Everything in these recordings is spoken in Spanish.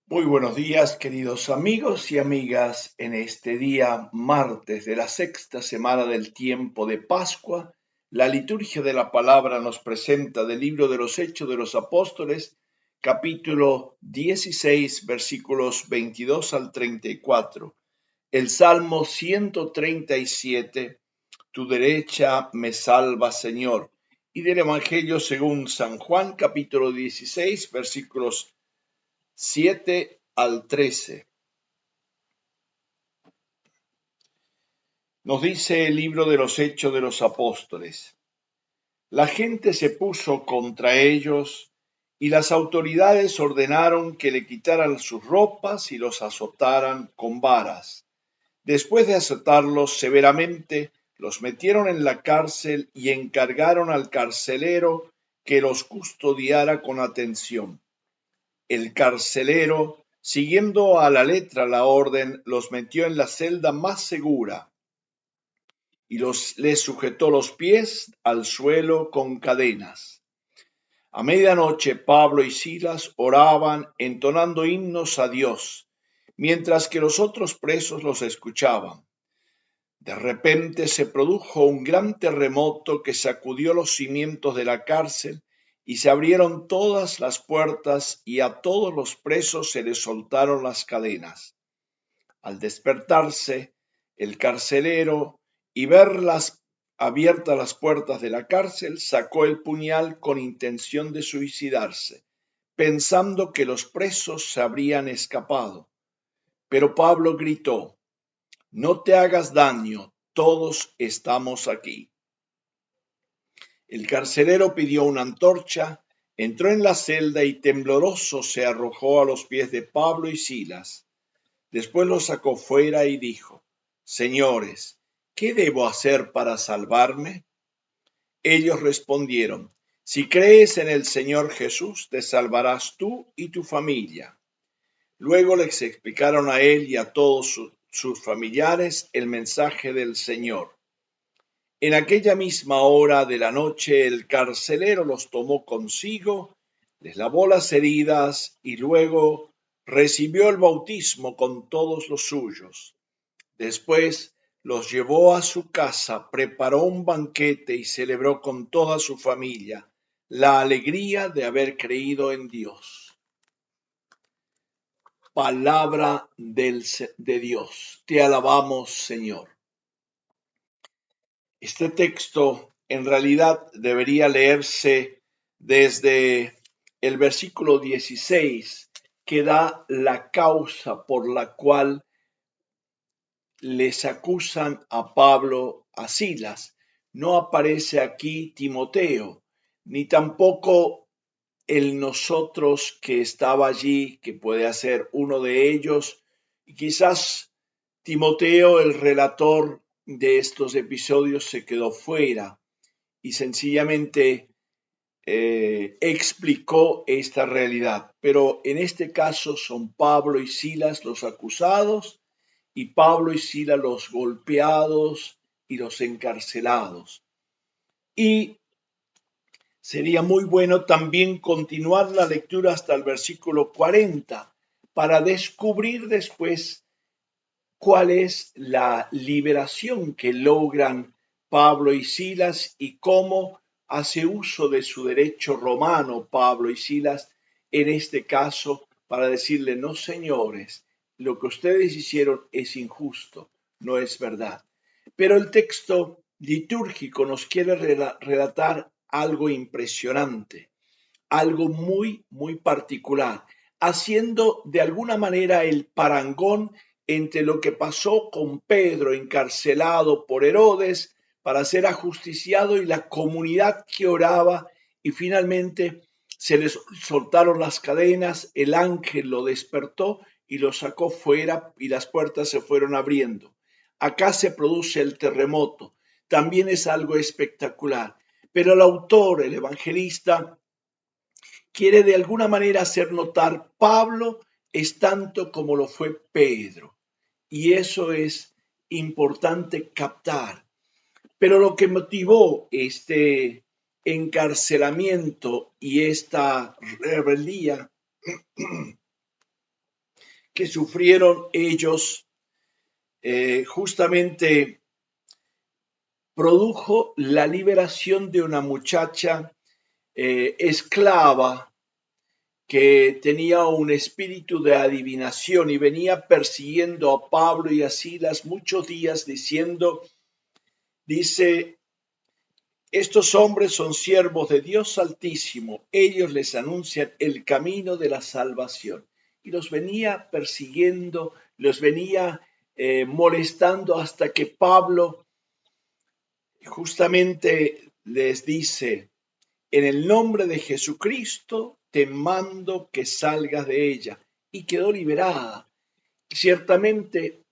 Muy buenos días, queridos amigos y amigas, en este día martes de la sexta semana del tiempo de Pascua. La liturgia de la palabra nos presenta del libro de los Hechos de los Apóstoles, capítulo 16, versículos 22 al 34. El Salmo 137, tu derecha me salva, Señor. Y del Evangelio según San Juan, capítulo 16, versículos 7 al 13. Nos dice el libro de los Hechos de los Apóstoles. La gente se puso contra ellos y las autoridades ordenaron que le quitaran sus ropas y los azotaran con varas. Después de azotarlos severamente, los metieron en la cárcel y encargaron al carcelero que los custodiara con atención. El carcelero, siguiendo a la letra la orden, los metió en la celda más segura y les sujetó los pies al suelo con cadenas. A medianoche Pablo y Silas oraban entonando himnos a Dios, mientras que los otros presos los escuchaban. De repente se produjo un gran terremoto que sacudió los cimientos de la cárcel y se abrieron todas las puertas y a todos los presos se les soltaron las cadenas. Al despertarse, el carcelero y ver abiertas las puertas de la cárcel, sacó el puñal con intención de suicidarse, pensando que los presos se habrían escapado. Pero Pablo gritó: no te hagas daño, todos estamos aquí. El carcelero pidió una antorcha, entró en la celda y tembloroso se arrojó a los pies de Pablo y Silas. Después los sacó fuera y dijo: Señores, ¿qué debo hacer para salvarme? Ellos respondieron: si crees en el Señor Jesús, te salvarás tú y tu familia. Luego les explicaron a él y a todos sus familiares el mensaje del Señor. En aquella misma hora de la noche el carcelero los tomó consigo, les lavó las heridas y luego recibió el bautismo con todos los suyos. Después los llevó a su casa, preparó un banquete y celebró con toda su familia la alegría de haber creído en Dios. Palabra de Dios. Te alabamos, Señor. Este texto en realidad debería leerse desde el versículo 16, que da la causa por la cual les acusan a Pablo, a Silas. No aparece aquí Timoteo, ni tampoco el nosotros que estaba allí, que puede ser uno de ellos, y quizás Timoteo, el relator de estos episodios, se quedó fuera y sencillamente explicó esta realidad. Pero en este caso son Pablo y Silas los acusados y Pablo y Silas los golpeados y los encarcelados. Y sería muy bueno también continuar la lectura hasta el versículo 40 para descubrir después cuál es la liberación que logran Pablo y Silas y cómo hace uso de su derecho romano Pablo y Silas en este caso para decirle: no, señores, lo que ustedes hicieron es injusto, no es verdad. Pero el texto litúrgico nos quiere relatar algo impresionante, algo muy, muy particular, haciendo de alguna manera el parangón entre lo que pasó con Pedro encarcelado por Herodes para ser ajusticiado y la comunidad que oraba, y finalmente se les soltaron las cadenas, el ángel lo despertó y lo sacó fuera y las puertas se fueron abriendo. Acá se produce el terremoto, también es algo espectacular, pero el autor, el evangelista, quiere de alguna manera hacer notar: Pablo es tanto como lo fue Pedro. Y eso es importante captar. Pero lo que motivó este encarcelamiento y esta rebeldía que sufrieron ellos justamente produjo la liberación de una muchacha esclava que tenía un espíritu de adivinación y venía persiguiendo a Pablo y a Silas muchos días dice, estos hombres son siervos de Dios Altísimo, ellos les anuncian el camino de la salvación. Y los venía persiguiendo, los venía molestando hasta que Pablo justamente les dice, en el nombre de Jesucristo te mando que salgas de ella. Y quedó liberada. Ciertamente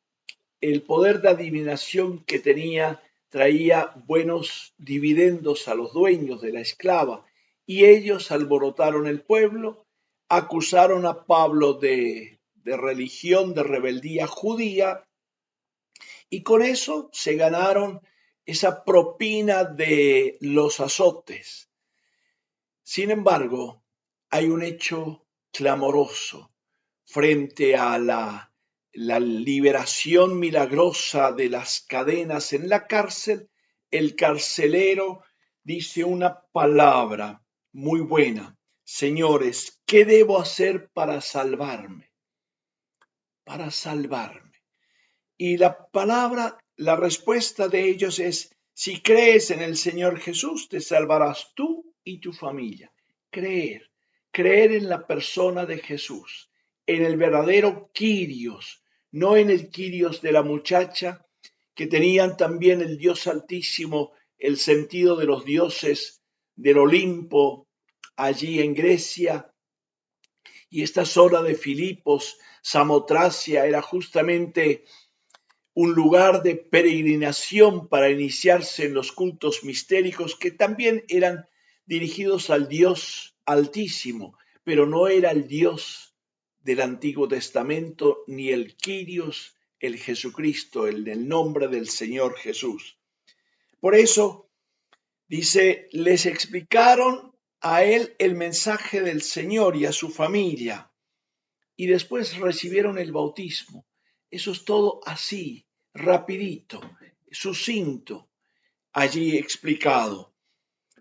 el poder de adivinación que tenía traía buenos dividendos a los dueños de la esclava, y ellos alborotaron el pueblo, acusaron a Pablo de religión, de rebeldía judía, y con eso se ganaron esa propina de los azotes. Sin embargo, hay un hecho clamoroso frente a la liberación milagrosa de las cadenas en la cárcel. El carcelero dice una palabra muy buena. Señores, ¿qué debo hacer para salvarme? Para salvarme. Y la respuesta de ellos es, si crees en el Señor Jesús, te salvarás tú y tu familia. Creer en la persona de Jesús, en el verdadero Kyrios, no en el Kyrios de la muchacha, que tenían también el Dios Altísimo, el sentido de los dioses del Olimpo, allí en Grecia, y esta zona de Filipos, Samotracia, era justamente un lugar de peregrinación para iniciarse en los cultos mistéricos que también eran dirigidos al Dios Altísimo, pero no era el Dios del Antiguo Testamento ni el Kyrios, el Jesucristo, el del nombre del Señor Jesús. Por eso, dice, les explicaron a él el mensaje del Señor y a su familia, y después recibieron el bautismo. Eso es todo así, rapidito, sucinto, allí explicado.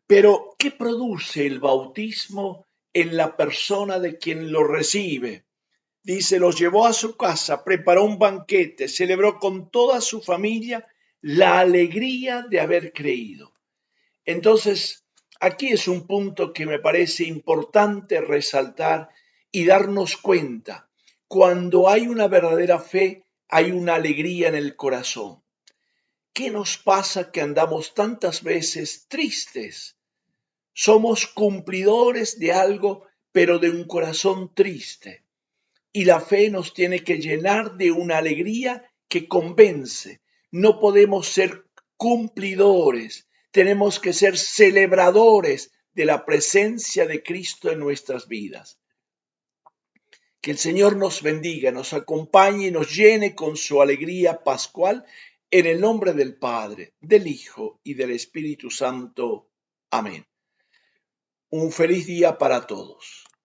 Pero, ¿qué produce el bautismo en la persona de quien lo recibe? Dice, los llevó a su casa, preparó un banquete, celebró con toda su familia la alegría de haber creído. Entonces, aquí es un punto que me parece importante resaltar y darnos cuenta. Cuando hay una verdadera fe, hay una alegría en el corazón. ¿Qué nos pasa que andamos tantas veces tristes? Somos cumplidores de algo, pero de un corazón triste. Y la fe nos tiene que llenar de una alegría que convence. No podemos ser cumplidores, tenemos que ser celebradores de la presencia de Cristo en nuestras vidas. Que el Señor nos bendiga, nos acompañe y nos llene con su alegría pascual en el nombre del Padre, del Hijo y del Espíritu Santo. Amén. Un feliz día para todos.